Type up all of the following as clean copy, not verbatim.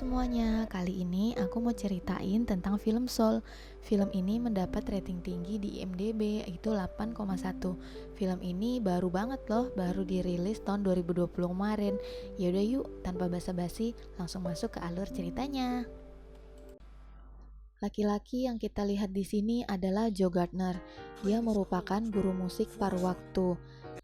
semuanya, kali ini aku mau ceritain tentang film Soul. Film ini mendapat rating tinggi di IMDb, itu 8,1. Film ini baru banget loh, baru dirilis tahun 2020 kemarin. Yaudah yuk, tanpa basa-basi, langsung masuk ke alur ceritanya. Laki-laki yang kita lihat di sini adalah Joe Gardner. Dia merupakan guru musik paruh waktu.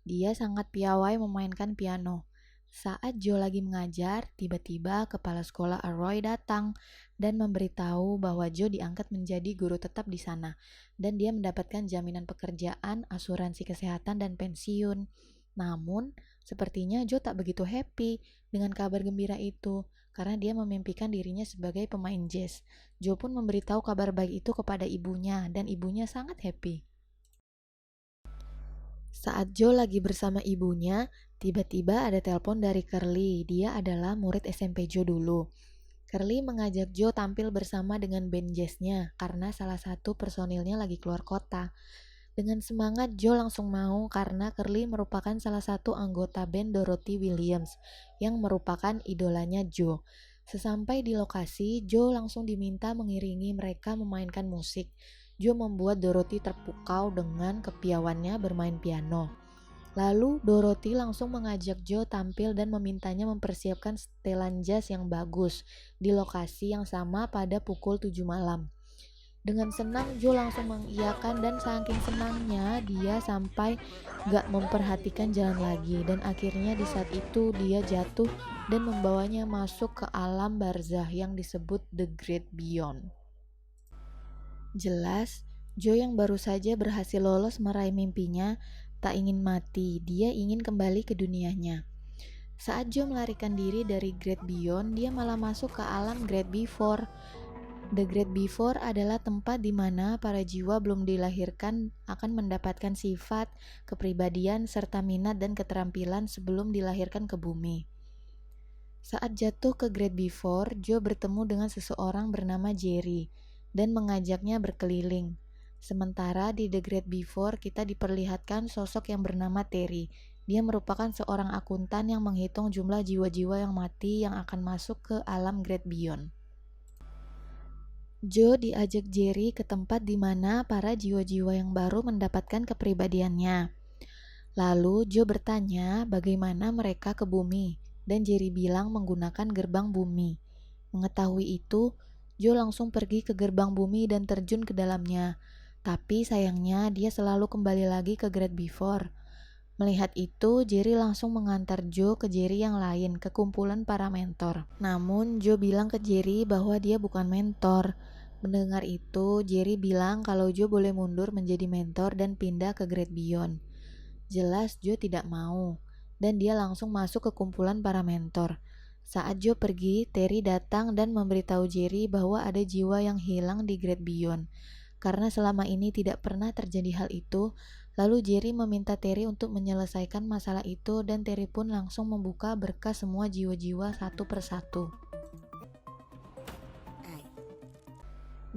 Dia sangat piawai memainkan piano. Saat Joe lagi mengajar, tiba-tiba kepala sekolah Arroy datang dan memberitahu bahwa Joe diangkat menjadi guru tetap di sana dan dia mendapatkan jaminan pekerjaan, asuransi kesehatan, dan pensiun. Namun, sepertinya Joe tak begitu happy dengan kabar gembira itu karena dia memimpikan dirinya sebagai pemain jazz. Joe pun memberitahu kabar baik itu kepada ibunya dan ibunya sangat happy. Saat Joe lagi bersama ibunya, tiba-tiba ada telepon dari Curly. Dia adalah murid SMP Joe dulu. Curly mengajak Joe tampil bersama dengan band jazznya karena salah satu personilnya lagi keluar kota. Dengan semangat Joe langsung mau karena Curly merupakan salah satu anggota band Dorothy Williams yang merupakan idolanya Joe. Sesampai di lokasi, Joe langsung diminta mengiringi mereka memainkan musik. Joe membuat Dorothy terpukau dengan kepiawannya bermain piano. Lalu Dorothy langsung mengajak Joe tampil dan memintanya mempersiapkan setelan jazz yang bagus di lokasi yang sama pada pukul 7 malam. Dengan senang Joe langsung mengiyakan dan saking senangnya dia sampai gak memperhatikan jalan lagi dan akhirnya di saat itu dia jatuh dan membawanya masuk ke alam barzah yang disebut The Great Beyond. Jelas, Joe yang baru saja berhasil lolos meraih mimpinya tak ingin mati, dia ingin kembali ke dunianya. Saat Joe melarikan diri dari Great Beyond, dia malah masuk ke alam Great Before. The Great Before adalah tempat di mana para jiwa belum dilahirkan akan mendapatkan sifat, kepribadian, serta minat dan keterampilan sebelum dilahirkan ke bumi. Saat jatuh ke Great Before, Joe bertemu dengan seseorang bernama Jerry dan mengajaknya berkeliling. Sementara di The Great Before kita diperlihatkan sosok yang bernama Terry. Dia merupakan seorang akuntan yang menghitung jumlah jiwa-jiwa yang mati yang akan masuk ke alam Great Beyond. Joe diajak Jerry ke tempat di mana para jiwa-jiwa yang baru mendapatkan kepribadiannya. Lalu Joe bertanya bagaimana mereka ke bumi, dan Jerry bilang menggunakan gerbang bumi. Mengetahui itu, Joe langsung pergi ke gerbang bumi dan terjun ke dalamnya. Tapi sayangnya dia selalu kembali lagi ke Great Before. Melihat itu, Jerry langsung mengantar Joe ke Jerry yang lain, ke kumpulan para mentor. Namun, Joe bilang ke Jerry bahwa dia bukan mentor. Mendengar itu, Jerry bilang kalau Joe boleh mundur menjadi mentor dan pindah ke Great Beyond. Jelas Joe tidak mau, dan dia langsung masuk ke kumpulan para mentor. Saat Joe pergi, Terry datang dan memberitahu Jerry bahwa ada jiwa yang hilang di Great Beyond. Karena selama ini tidak pernah terjadi hal itu, lalu Jerry meminta Terry untuk menyelesaikan masalah itu dan Terry pun langsung membuka berkas semua jiwa-jiwa satu persatu.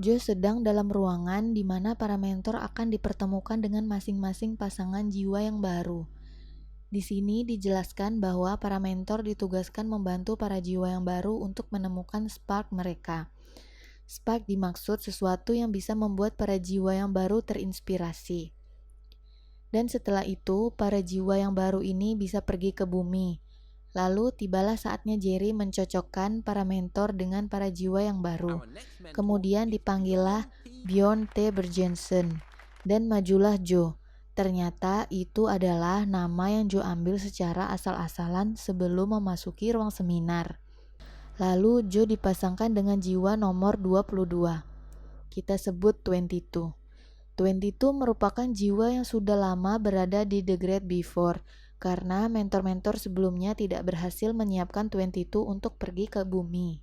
Joe sedang dalam ruangan di mana para mentor akan dipertemukan dengan masing-masing pasangan jiwa yang baru. Di sini dijelaskan bahwa para mentor ditugaskan membantu para jiwa yang baru untuk menemukan spark mereka. Spark dimaksud sesuatu yang bisa membuat para jiwa yang baru terinspirasi. Dan setelah itu, para jiwa yang baru ini bisa pergi ke bumi. Lalu tibalah saatnya Jerry mencocokkan para mentor dengan para jiwa yang baru. Kemudian dipanggillah Bjorn T. Bergensen dan majulah Joe. Ternyata itu adalah nama yang Joe ambil secara asal-asalan sebelum memasuki ruang seminar. Lalu Joe dipasangkan dengan jiwa nomor 22. Kita sebut 22. 22 merupakan jiwa yang sudah lama berada di The Great Before karena mentor-mentor sebelumnya tidak berhasil menyiapkan 22 untuk pergi ke bumi.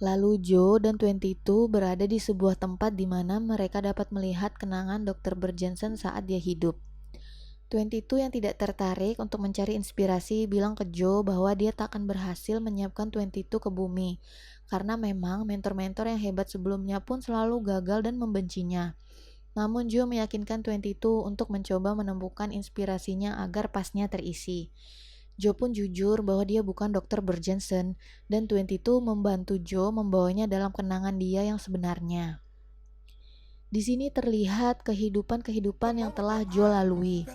Lalu Joe dan 22 berada di sebuah tempat di mana mereka dapat melihat kenangan Dr. Bergensen saat dia hidup. 22 yang tidak tertarik untuk mencari inspirasi bilang ke Joe bahwa dia tak akan berhasil menyiapkan 22 ke bumi karena memang mentor-mentor yang hebat sebelumnya pun selalu gagal dan membencinya. Namun Joe meyakinkan 22 untuk mencoba menemukan inspirasinya agar pasnya terisi. Joe pun jujur bahwa dia bukan Dr. Bergensen dan 22 membantu Joe membawanya dalam kenangan dia yang sebenarnya. Di sini terlihat kehidupan-kehidupan yang telah Joe lalui.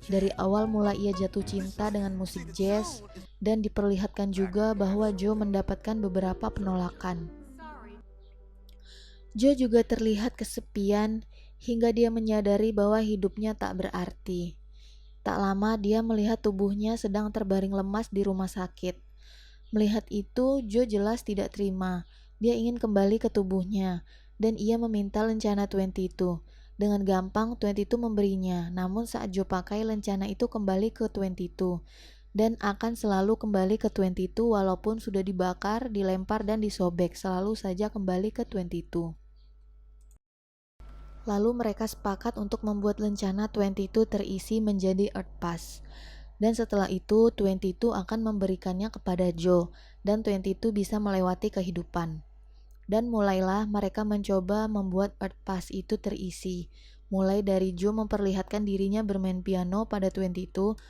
Dari awal mula ia jatuh cinta dengan musik jazz dan diperlihatkan juga bahwa Joe mendapatkan beberapa penolakan. Joe juga terlihat kesepian hingga dia menyadari bahwa hidupnya tak berarti. Tak lama dia melihat tubuhnya sedang terbaring lemas di rumah sakit. Melihat itu, Joe jelas tidak terima. Dia ingin kembali ke tubuhnya, dan ia meminta lencana 22. Dengan gampang, 22 memberinya, namun saat Joe pakai lencana itu kembali ke 22, dan akan selalu kembali ke 22 walaupun sudah dibakar, dilempar, dan disobek, selalu saja kembali ke 22. Lalu mereka sepakat untuk membuat lencana 22 terisi menjadi Earth Pass. Dan setelah itu 22 akan memberikannya kepada Joe dan 22 bisa melewati kehidupan. Dan mulailah mereka mencoba membuat Earth Pass itu terisi. Mulai dari Joe memperlihatkan dirinya bermain piano pada 22,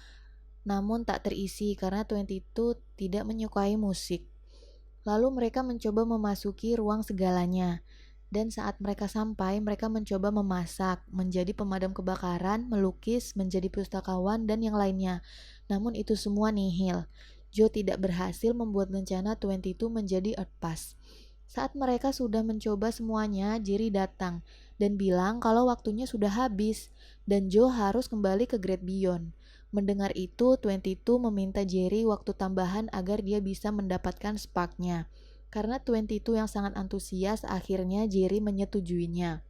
namun tak terisi karena 22 tidak menyukai musik. Lalu mereka mencoba memasuki ruang segalanya. Dan saat mereka sampai, mereka mencoba memasak, menjadi pemadam kebakaran, melukis, menjadi pustakawan, dan yang lainnya. Namun itu semua nihil. Joe tidak berhasil membuat lencana 22 menjadi Earth Pass. Saat mereka sudah mencoba semuanya, Jerry datang dan bilang kalau waktunya sudah habis dan Joe harus kembali ke Great Beyond. Mendengar itu, 22 meminta Jerry waktu tambahan agar dia bisa mendapatkan spark-nya. Karena 22 yang sangat antusias, akhirnya Jerry menyetujuinya.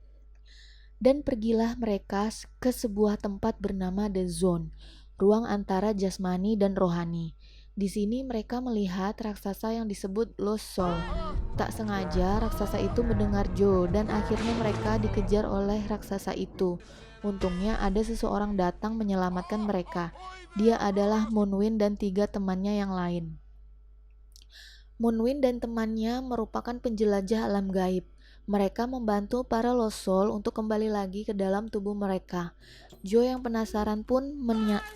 Dan pergilah mereka ke sebuah tempat bernama The Zone, ruang antara jasmani dan rohani. Di sini mereka melihat raksasa yang disebut Lost Soul. Tak sengaja raksasa itu mendengar Joe dan akhirnya mereka dikejar oleh raksasa itu. Untungnya ada seseorang datang menyelamatkan mereka. Dia adalah Moonwind dan 3 temannya yang lain. Moonwind dan temannya merupakan penjelajah alam gaib. Mereka membantu para Lost Soul untuk kembali lagi ke dalam tubuh mereka. Joe yang penasaran pun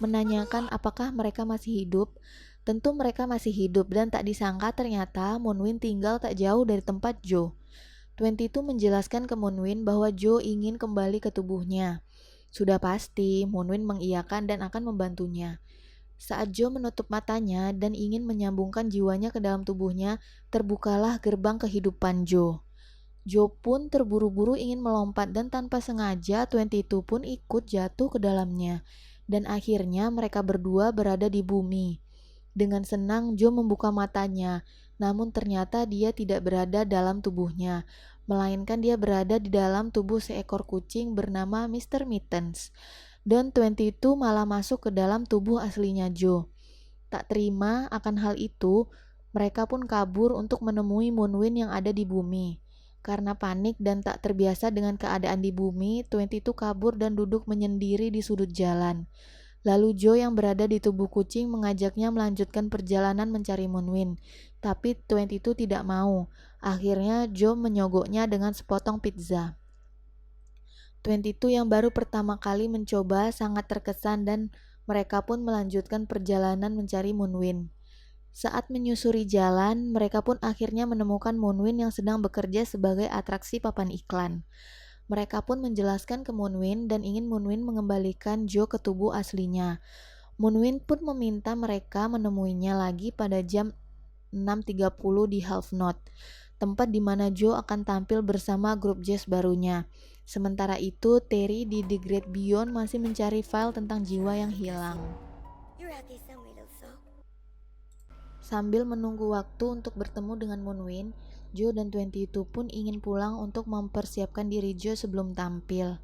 menanyakan apakah mereka masih hidup. Tentu mereka masih hidup dan tak disangka ternyata Moonwind tinggal tak jauh dari tempat Joe. 22 menjelaskan ke Moonwind bahwa Joe ingin kembali ke tubuhnya. Sudah pasti, Moonwind mengiyakan dan akan membantunya. Saat Joe menutup matanya dan ingin menyambungkan jiwanya ke dalam tubuhnya, terbukalah gerbang kehidupan Joe. Joe pun terburu-buru ingin melompat dan tanpa sengaja 22 pun ikut jatuh ke dalamnya. Dan akhirnya mereka berdua berada di bumi. Dengan senang Joe membuka matanya, namun ternyata dia tidak berada dalam tubuhnya, melainkan dia berada di dalam tubuh seekor kucing bernama Mr. Mittens. Dan 22 malah masuk ke dalam tubuh aslinya Joe. Tak terima akan hal itu, mereka pun kabur untuk menemui Moonwind yang ada di bumi. Karena panik dan tak terbiasa dengan keadaan di bumi, 22 kabur dan duduk menyendiri di sudut jalan. Lalu Joe yang berada di tubuh kucing mengajaknya melanjutkan perjalanan mencari Moonwind. Tapi 22 tidak mau. Akhirnya Joe menyogoknya dengan sepotong pizza. 22 yang baru pertama kali mencoba sangat terkesan dan mereka pun melanjutkan perjalanan mencari Moonwind. Saat menyusuri jalan, mereka pun akhirnya menemukan Moonwind yang sedang bekerja sebagai atraksi papan iklan. Mereka pun menjelaskan ke Moonwind dan ingin Moonwind mengembalikan Joe ke tubuh aslinya. Moonwind pun meminta mereka menemuinya lagi pada jam 6.30 di Half Note, tempat di mana Joe akan tampil bersama grup jazz barunya. Sementara itu, Terry di The Great Beyond masih mencari file tentang jiwa yang hilang. Sambil menunggu waktu untuk bertemu dengan Moonwind, Joe dan 22 pun ingin pulang untuk mempersiapkan diri Joe sebelum tampil.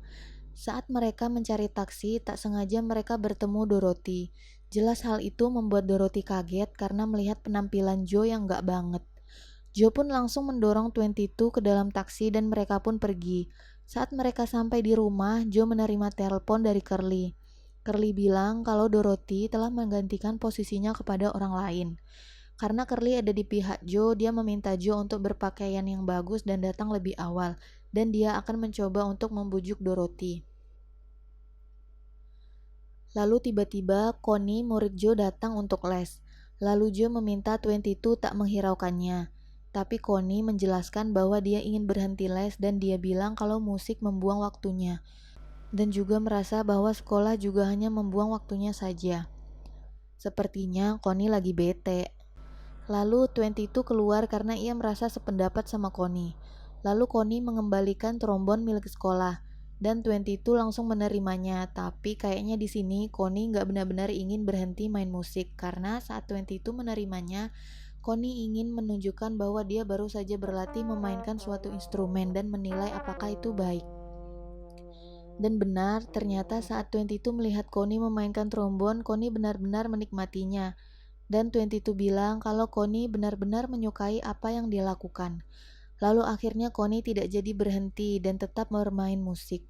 Saat mereka mencari taksi, tak sengaja mereka bertemu Dorothy. Jelas hal itu membuat Dorothy kaget karena melihat penampilan Joe yang gak banget. Joe pun langsung mendorong 22 ke dalam taksi dan mereka pun pergi. Saat mereka sampai di rumah, Joe menerima telepon dari Curly. Curly bilang kalau Dorothy telah menggantikan posisinya kepada orang lain. Karena Curly ada di pihak Joe, dia meminta Joe untuk berpakaian yang bagus dan datang lebih awal, dan dia akan mencoba untuk membujuk Dorothy. Lalu tiba-tiba Connie, murid Joe, datang untuk les. Lalu Joe meminta 22 tak menghiraukannya. Tapi Connie menjelaskan bahwa dia ingin berhenti les dan dia bilang kalau musik membuang waktunya. Dan juga merasa bahwa sekolah juga hanya membuang waktunya saja. Sepertinya Connie lagi bete. Lalu 22 keluar karena ia merasa sependapat sama Connie. Lalu Connie mengembalikan trombon milik sekolah. Dan 22 langsung menerimanya, tapi kayaknya di sini Connie nggak benar-benar ingin berhenti main musik karena saat 22 menerimanya, Connie ingin menunjukkan bahwa dia baru saja berlatih memainkan suatu instrumen dan menilai apakah itu baik. Dan benar, ternyata saat 22 melihat Connie memainkan trombon, Connie benar-benar menikmatinya. Dan 22 bilang kalau Connie benar-benar menyukai apa yang dia lakukan. Lalu akhirnya Connie tidak jadi berhenti dan tetap bermain musik.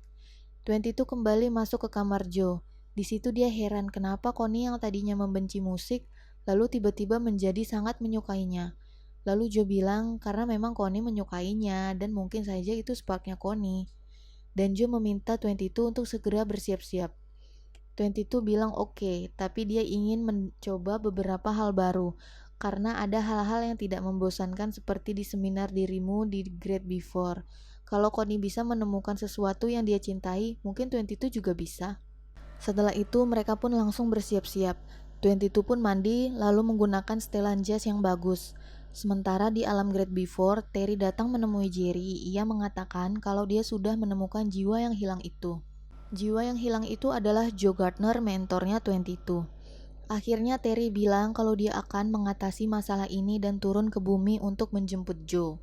22 kembali masuk ke kamar Joe. Di situ dia heran kenapa Connie yang tadinya membenci musik, lalu tiba-tiba menjadi sangat menyukainya. Lalu Joe bilang karena memang Connie menyukainya dan mungkin saja itu sparknya Connie. Dan Joe meminta 22 untuk segera bersiap-siap. 22 bilang oke, tapi dia ingin mencoba beberapa hal baru, karena ada hal-hal yang tidak membosankan seperti di seminar dirimu di Great Before. Kalau Connie bisa menemukan sesuatu yang dia cintai, mungkin 22 juga bisa. Setelah itu mereka pun langsung bersiap-siap. 22 pun mandi, lalu menggunakan setelan jas yang bagus. Sementara di alam Great Before, Terry datang menemui Jerry. Ia mengatakan kalau dia sudah menemukan jiwa yang hilang itu. Jiwa yang hilang itu adalah Joe Gardner, mentornya 22. Akhirnya Terry bilang kalau dia akan mengatasi masalah ini dan turun ke bumi untuk menjemput Joe.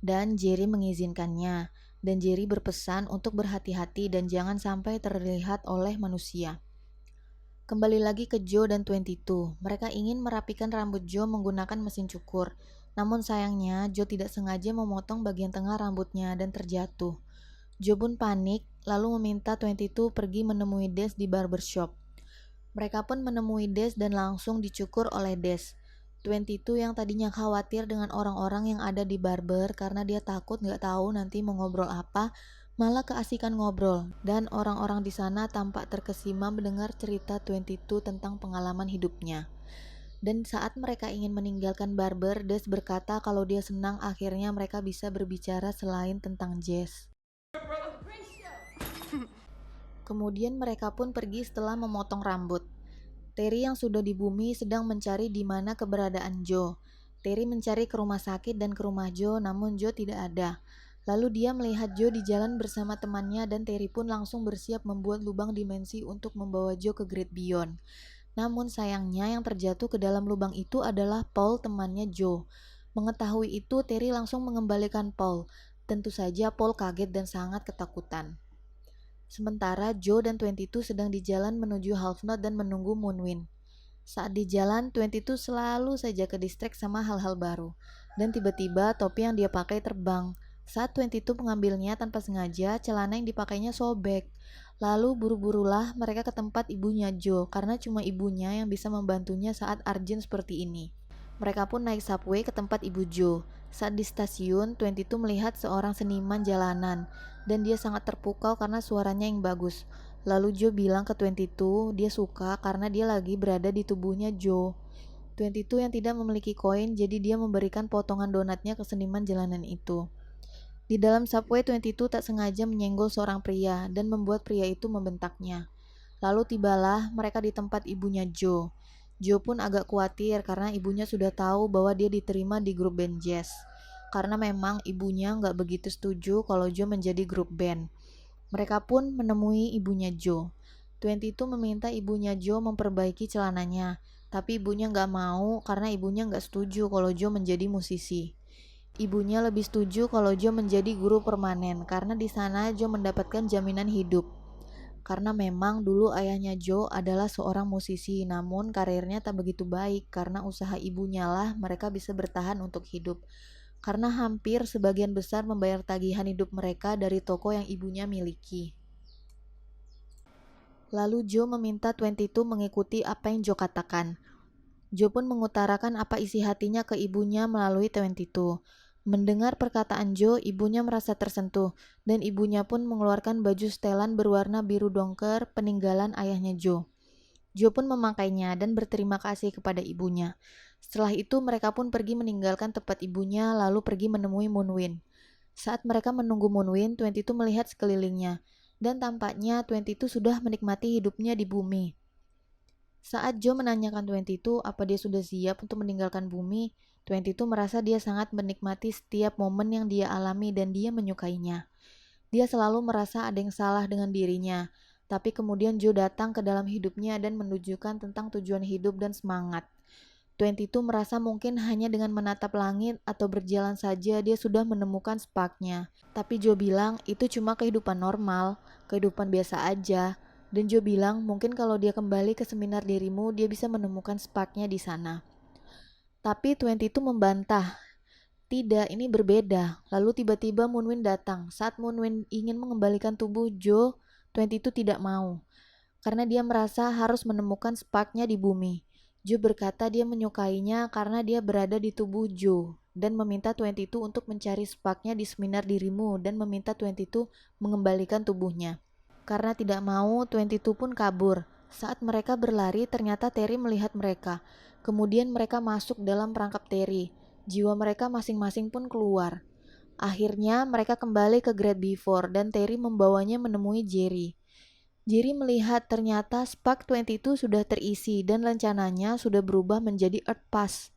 Dan Jerry mengizinkannya. Dan Jerry berpesan untuk berhati-hati dan jangan sampai terlihat oleh manusia. Kembali lagi ke Joe dan 22. Mereka ingin merapikan rambut Joe menggunakan mesin cukur. Namun sayangnya Joe tidak sengaja memotong bagian tengah rambutnya dan terjatuh. Joe pun panik, lalu meminta 22 pergi menemui Des di barbershop. Mereka pun menemui Des dan langsung dicukur oleh Des. 22 yang tadinya khawatir dengan orang-orang yang ada di barber karena dia takut gak tahu nanti mau ngobrol apa, malah keasikan ngobrol. Dan orang-orang di sana tampak terkesima mendengar cerita 22 tentang pengalaman hidupnya. Dan saat mereka ingin meninggalkan barber, Des berkata kalau dia senang akhirnya mereka bisa berbicara selain tentang jazz. Kemudian mereka pun pergi setelah memotong rambut. Terry yang sudah di bumi sedang mencari di mana keberadaan Joe. Terry mencari ke rumah sakit dan ke rumah Joe, namun Joe tidak ada. Lalu dia melihat Joe di jalan bersama temannya dan Terry pun langsung bersiap membuat lubang dimensi untuk membawa Joe ke Great Beyond. Namun sayangnya yang terjatuh ke dalam lubang itu adalah Paul, temannya Joe. Mengetahui itu, Terry langsung mengembalikan Paul. Tentu saja Paul kaget dan sangat ketakutan. Sementara Joe dan 22 sedang di jalan menuju Half Note dan menunggu Moonwind. Saat di jalan, 22 selalu saja ke distract sama hal-hal baru. Dan tiba-tiba topi yang dia pakai terbang. Saat 22 mengambilnya tanpa sengaja, celana yang dipakainya sobek. Lalu buru-burulah mereka ke tempat ibunya Joe, karena cuma ibunya yang bisa membantunya saat urgent seperti ini. Mereka pun naik subway ke tempat ibu Joe. Saat di stasiun, 22 melihat seorang seniman jalanan, dan dia sangat terpukau karena suaranya yang bagus. Lalu Joe bilang ke 22 dia suka karena dia lagi berada di tubuhnya Joe. 22 yang tidak memiliki koin, jadi dia memberikan potongan donatnya ke seniman jalanan itu. Di dalam subway, 22 tak sengaja menyenggol seorang pria dan membuat pria itu membentaknya. Lalu tibalah mereka di tempat ibunya Joe. Joe pun agak khawatir karena ibunya sudah tahu bahwa dia diterima di grup band jazz. Karena memang ibunya nggak begitu setuju kalau Joe menjadi grup band. Mereka pun menemui ibunya Joe. 22 meminta ibunya Joe memperbaiki celananya, tapi ibunya nggak mau karena ibunya nggak setuju kalau Joe menjadi musisi. Ibunya lebih setuju kalau Joe menjadi guru permanen karena di sana Joe mendapatkan jaminan hidup. Karena memang dulu ayahnya Joe adalah seorang musisi, namun karirnya tak begitu baik karena usaha ibunya lah mereka bisa bertahan untuk hidup. Karena hampir sebagian besar membayar tagihan hidup mereka dari toko yang ibunya miliki. Lalu Joe meminta 22 mengikuti apa yang Joe katakan. Joe pun mengutarakan apa isi hatinya ke ibunya melalui 22. Mendengar perkataan Joe, ibunya merasa tersentuh, dan ibunya pun mengeluarkan baju setelan berwarna biru dongker peninggalan ayahnya Joe. Joe pun memakainya dan berterima kasih kepada ibunya. Setelah itu mereka pun pergi meninggalkan tempat ibunya lalu pergi menemui Moonwind. Saat mereka menunggu Moonwind, 22 melihat sekelilingnya dan tampaknya 22 sudah menikmati hidupnya di bumi. Saat Joe menanyakan 22 apa dia sudah siap untuk meninggalkan bumi, 22 merasa dia sangat menikmati setiap momen yang dia alami dan dia menyukainya. Dia selalu merasa ada yang salah dengan dirinya, tapi kemudian Joe datang ke dalam hidupnya dan menunjukkan tentang tujuan hidup dan semangat. 22 merasa mungkin hanya dengan menatap langit atau berjalan saja dia sudah menemukan sparknya. Tapi Joe bilang itu cuma kehidupan normal, kehidupan biasa aja. Dan Joe bilang mungkin kalau dia kembali ke seminar dirimu dia bisa menemukan sparknya di sana. Tapi 22 membantah. Tidak, ini berbeda. Lalu tiba-tiba Moonwind datang. Saat Moonwind ingin mengembalikan tubuh Joe, 22 tidak mau. Karena dia merasa harus menemukan sparknya di bumi. Joe berkata dia menyukainya karena dia berada di tubuh Joe dan meminta 22 untuk mencari sparknya di seminar dirimu dan meminta 22 mengembalikan tubuhnya. Karena tidak mau, 22 pun kabur. Saat mereka berlari, ternyata Terry melihat mereka. Kemudian mereka masuk dalam perangkap Terry. Jiwa mereka masing-masing pun keluar. Akhirnya mereka kembali ke Great Before dan Terry membawanya menemui Jerry. Jerry melihat ternyata Spark 22 sudah terisi dan rencananya sudah berubah menjadi Earth Pass.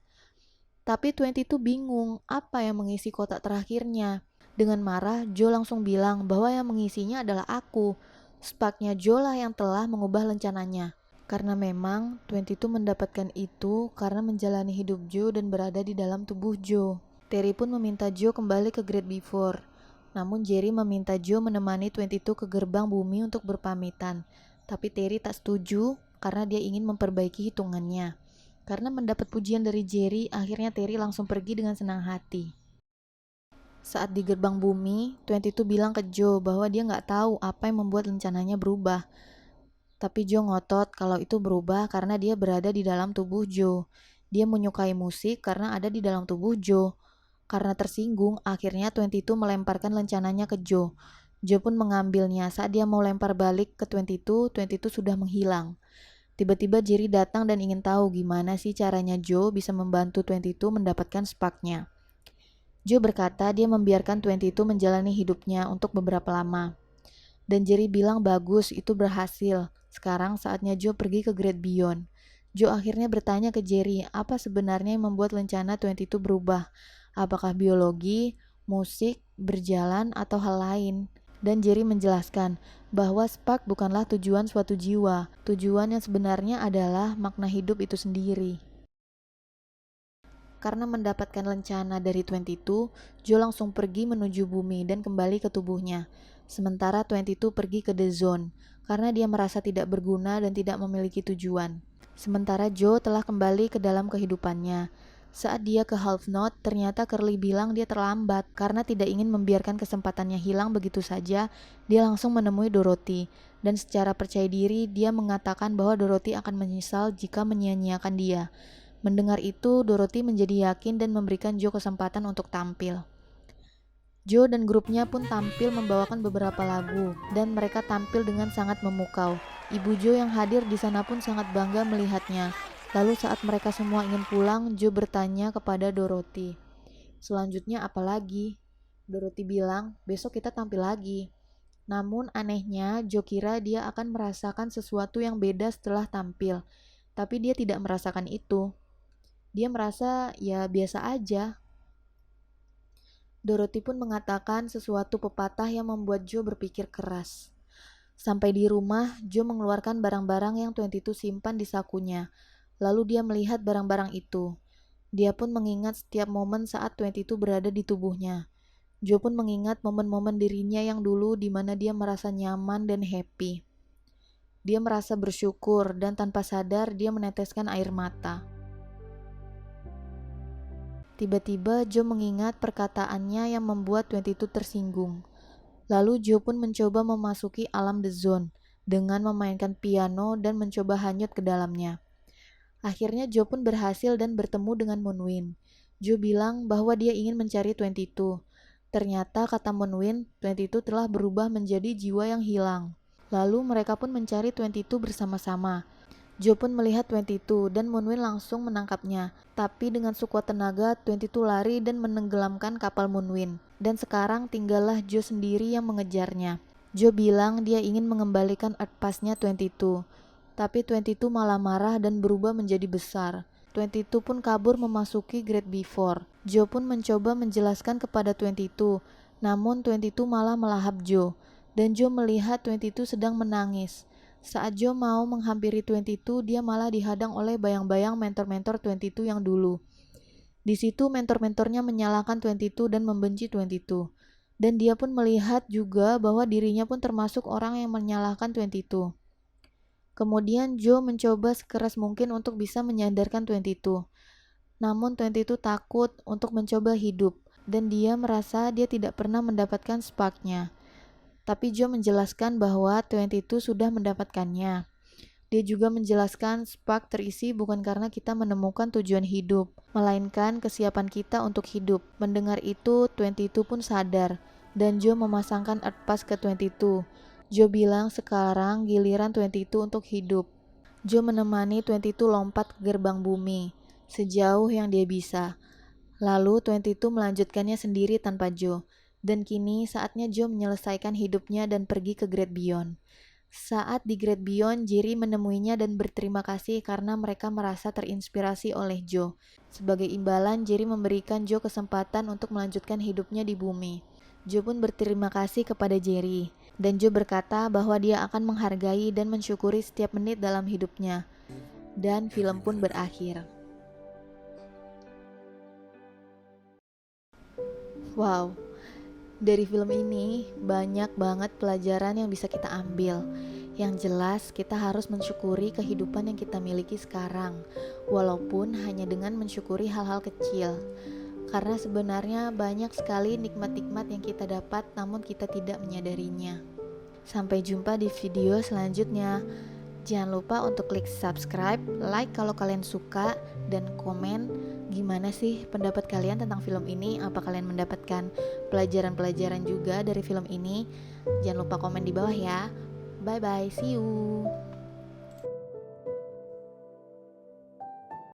Tapi 22 bingung apa yang mengisi kotak terakhirnya. Dengan marah, Joe langsung bilang bahwa yang mengisinya adalah aku. Sparknya Joe lah yang telah mengubah rencananya. Karena memang 22 mendapatkan itu karena menjalani hidup Joe dan berada di dalam tubuh Joe. Terry pun meminta Joe kembali ke Great Before. Namun Jerry meminta Joe menemani 22 ke gerbang bumi untuk berpamitan. Tapi Terry tak setuju karena dia ingin memperbaiki hitungannya. Karena mendapat pujian dari Jerry, akhirnya Terry langsung pergi dengan senang hati. Saat di gerbang bumi, 22 bilang ke Joe bahwa dia nggak tahu apa yang membuat rencananya berubah. Tapi Joe ngotot kalau itu berubah karena dia berada di dalam tubuh Joe. Dia menyukai musik karena ada di dalam tubuh Joe. Karena tersinggung, akhirnya 22 melemparkan rencananya ke Joe. Joe pun mengambilnya. Saat dia mau lempar balik ke 22, 22 sudah menghilang. Tiba-tiba Jerry datang dan ingin tahu gimana sih caranya Joe bisa membantu 22 mendapatkan sparknya. Joe berkata dia membiarkan 22 menjalani hidupnya untuk beberapa lama. Dan Jerry bilang bagus, itu berhasil. Sekarang saatnya Joe pergi ke Great Beyond. Joe akhirnya bertanya ke Jerry, apa sebenarnya yang membuat rencana 22 berubah? Apakah biologi, musik, berjalan, atau hal lain? Dan Jerry menjelaskan bahwa spark bukanlah tujuan suatu jiwa. Tujuan yang sebenarnya adalah makna hidup itu sendiri. Karena mendapatkan rencana dari 22, Joe langsung pergi menuju bumi dan kembali ke tubuhnya. Sementara 22 pergi ke The Zone, karena dia merasa tidak berguna dan tidak memiliki tujuan. Sementara Joe telah kembali ke dalam kehidupannya. Saat dia ke Half Note, ternyata Curly bilang dia terlambat. Karena tidak ingin membiarkan kesempatannya hilang begitu saja, dia langsung menemui Dorothy. Dan secara percaya diri, dia mengatakan bahwa Dorothy akan menyesal jika menyia-nyiakan dia. Mendengar itu, Dorothy menjadi yakin dan memberikan Joe kesempatan untuk tampil. Joe dan grupnya pun tampil membawakan beberapa lagu, dan mereka tampil dengan sangat memukau. Ibu Joe yang hadir di sana pun sangat bangga melihatnya. Lalu saat mereka semua ingin pulang, Joe bertanya kepada Dorothy, "Selanjutnya apa lagi?" Dorothy bilang, "Besok kita tampil lagi." Namun anehnya, Joe kira dia akan merasakan sesuatu yang beda setelah tampil. Tapi dia tidak merasakan itu. Dia merasa ya biasa aja. Dorothy pun mengatakan sesuatu pepatah yang membuat Joe berpikir keras. Sampai di rumah, Joe mengeluarkan barang-barang yang 22 simpan di sakunya. Lalu dia melihat barang-barang itu. Dia pun mengingat setiap momen saat 22 berada di tubuhnya. Joe pun mengingat momen-momen dirinya yang dulu di mana dia merasa nyaman dan happy. Dia merasa bersyukur dan tanpa sadar dia meneteskan air mata. Tiba-tiba Joe mengingat perkataannya yang membuat 22 tersinggung. Lalu Joe pun mencoba memasuki alam The Zone dengan memainkan piano dan mencoba hanyut ke dalamnya. Akhirnya Joe pun berhasil dan bertemu dengan Moonwind. Joe bilang bahwa dia ingin mencari 22. Ternyata kata Moonwind, 22 telah berubah menjadi jiwa yang hilang. Lalu mereka pun mencari 22 bersama-sama. Joe pun melihat 22 dan Moonwind langsung menangkapnya. Tapi dengan sekuat tenaga, 22 lari dan menenggelamkan kapal Moonwind. Dan sekarang tinggallah Joe sendiri yang mengejarnya. Joe bilang dia ingin mengembalikan Earth Pass-nya 22. Tapi 22 malah marah dan berubah menjadi besar. 22 pun kabur memasuki Great Before. Joe pun mencoba menjelaskan kepada 22. Namun 22 malah melahap Joe. Dan Joe melihat 22 sedang menangis. Saat Joe mau menghampiri 22, dia malah dihadang oleh bayang-bayang mentor-mentor 22 yang dulu. Di situ mentor-mentornya menyalahkan 22 dan membenci 22. Dan dia pun melihat juga bahwa dirinya pun termasuk orang yang menyalahkan 22. Kemudian Joe mencoba sekeras mungkin untuk bisa menyadarkan 22. Namun 22 takut untuk mencoba hidup dan dia merasa dia tidak pernah mendapatkan spark-nya. Tapi Joe menjelaskan bahwa 22 sudah mendapatkannya. Dia juga menjelaskan spark terisi bukan karena kita menemukan tujuan hidup, melainkan kesiapan kita untuk hidup. Mendengar itu, 22 pun sadar, dan Joe memasangkan Earth Pass ke 22. Joe bilang sekarang giliran 22 untuk hidup. Joe menemani 22 lompat ke gerbang bumi, sejauh yang dia bisa. Lalu 22 melanjutkannya sendiri tanpa Joe. Dan kini saatnya Joe menyelesaikan hidupnya dan pergi ke Great Beyond. Saat di Great Beyond, Jerry menemuinya dan berterima kasih karena mereka merasa terinspirasi oleh Joe. Sebagai imbalan, Jerry memberikan Joe kesempatan untuk melanjutkan hidupnya di bumi. Joe pun berterima kasih kepada Jerry. Dan Joe berkata bahwa dia akan menghargai dan mensyukuri setiap menit dalam hidupnya. Dan film pun berakhir. Wow. Dari film ini banyak banget pelajaran yang bisa kita ambil. Yang jelas kita harus mensyukuri kehidupan yang kita miliki sekarang, walaupun hanya dengan mensyukuri hal-hal kecil. Karena sebenarnya banyak sekali nikmat-nikmat yang kita dapat namun kita tidak menyadarinya. Sampai jumpa di video selanjutnya. Jangan lupa untuk klik subscribe, like kalau kalian suka, dan komen gimana sih pendapat kalian tentang film ini. Apa kalian mendapatkan pelajaran-pelajaran juga dari film ini? Jangan lupa komen di bawah ya. Bye bye, see you.